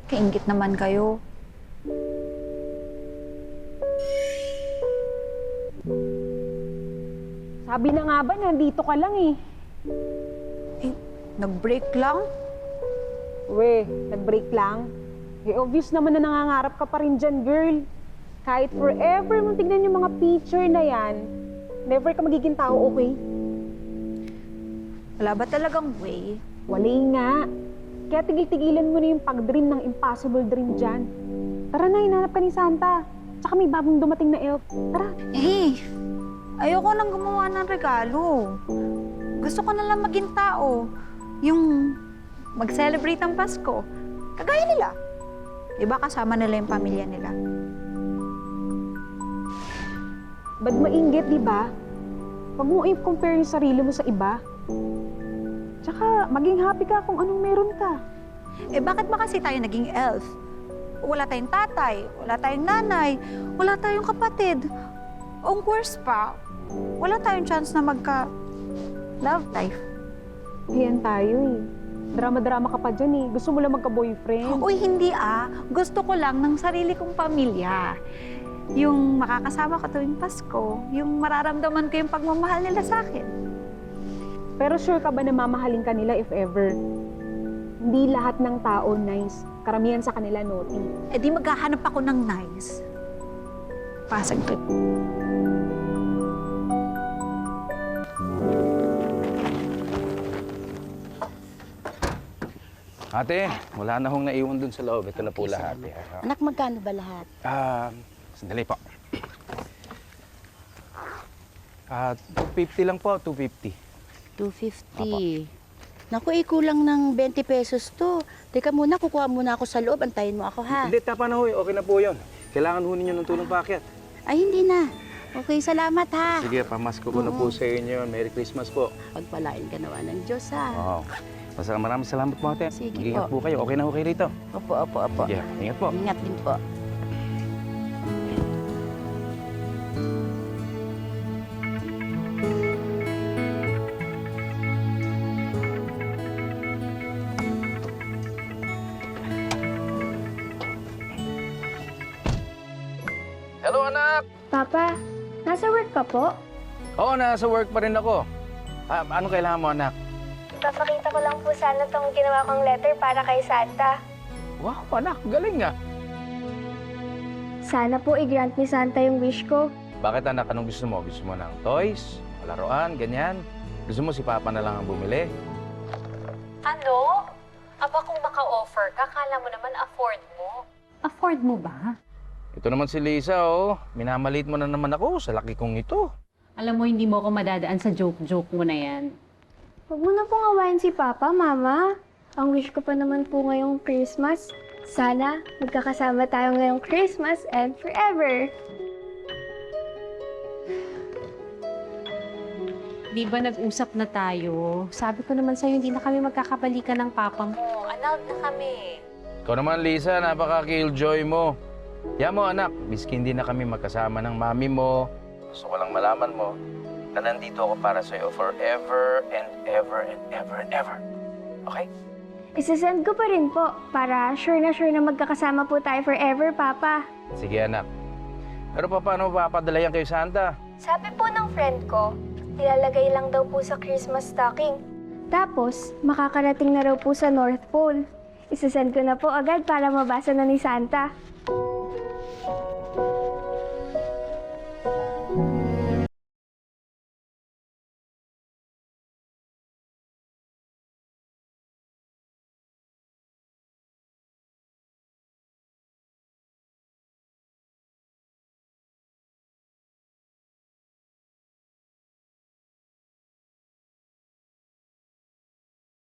Kaingit naman kayo. Sabi na nga ba, nandito ka lang eh. Eh, nag-break lang? Nag-break lang? Eh, obvious naman na nangangarap ka pa rin dyan, girl. Kahit forever mong tignan yung mga picture na yan, never ka magiging tao, okay? Wala ba talagang way? Wala nga. Kaya tigil-tigilan mo na yung pag-dream ng impossible dream dyan. Tara na, hinanap ka ni Santa. Tsaka may bagong dumating na elf. Tara. Ayoko nang gumawa ng regalo. Gusto ko na lang maging tao. Yung mag-celebrate ang Pasko. Kagaya nila. Diba kasama nila yung pamilya nila? Ba't mainggit, di ba? Huwag mo i-compare yung sarili mo sa iba. Tsaka, maging happy ka kung anong meron ka. Eh bakit ba kasi tayo naging elf? Wala tayong tatay, wala tayong nanay, wala tayong kapatid. O worse pa, wala tayong chance na magka-love life. Ayan tayo eh. Drama-drama ka pa dyan eh. Gusto mo lang magka-boyfriend. Uy, hindi ah. Gusto ko lang ng sarili kong pamilya. Yung makakasama ko tuwing Pasko, yung mararamdaman ko yung pagmamahal nila sa akin. Pero sure ka ba na mamahalin ka nila if ever? Hindi lahat ng tao nice. Karamihan sa kanila naughty. Eh di maghahanap ako ng nice. Pasag trip. Ate, wala na hong naiwan dun sa loob. Ito na po lahat. Anak, magkano ba lahat? Sandali po. 250 lang po, 250. 250. Naku, kulang ng 20 pesos to. Teka muna, kukuha muna ako sa loob. Antayin mo ako, ha? Hindi, tapa na ho. Okay na po yun. Kailangan ho ninyo ng tulong paakyat. Ay, hindi na. Okay, salamat, ha? Sige, pamasko ko na po sa inyo. Merry Christmas po. Pagpalain ka naman ng Diyos, ha? Oo. Basta maraming salamat po, ate. Sige Mag-ingat po. po kayo. Okay na ho kayo rito. Opo, opo, opo. Sige, ingat po. Ingat din po. Hello, anak! Papa, nasa work ka po? Oo, nasa work pa rin ako. Anong kailangan mo, anak? Ipapakita ko lang po sana tong ginawa kong letter para kay Santa. Wow, anak, galing nga. Sana po i-grant ni Santa yung wish ko. Bakit, anak? Anong gusto mo? Gusto mo ng toys, laruan, ganyan? Gusto mo si Papa na lang ang bumili? Ano? Aba kung maka-offer ka, kala mo naman afford mo. Afford mo ba? Ito naman si Lisa, oh. Minamalit mo na naman ako sa laki kong ito. Alam mo, hindi mo ako madadaan sa joke-joke mo na yan. Huwag mo na pong awayin si Papa, Mama. Ang wish ko pa naman po ngayong Christmas. Sana magkakasama tayo ngayong Christmas and forever. Di ba nag-usap na tayo? Sabi ko naman sa'yo, hindi na kami magkakabalikan ng papa mo. Oh, annulled na kami. Ikaw naman, Lisa, napaka-killjoy mo. Yan mo, anak, miski hindi na kami magkasama ng mami mo, gusto ko lang malaman mo na nandito ako para sa'yo forever and ever and ever and ever. Okay? Isasend ko pa rin po para sure na magkakasama po tayo forever, Papa. Sige, anak. Pero paano papadala yan kay Santa? Sabi po ng friend ko, ilalagay lang daw po sa Christmas stocking. Tapos, makakarating na raw po sa North Pole. Isasend ko na po agad para mabasa na ni Santa.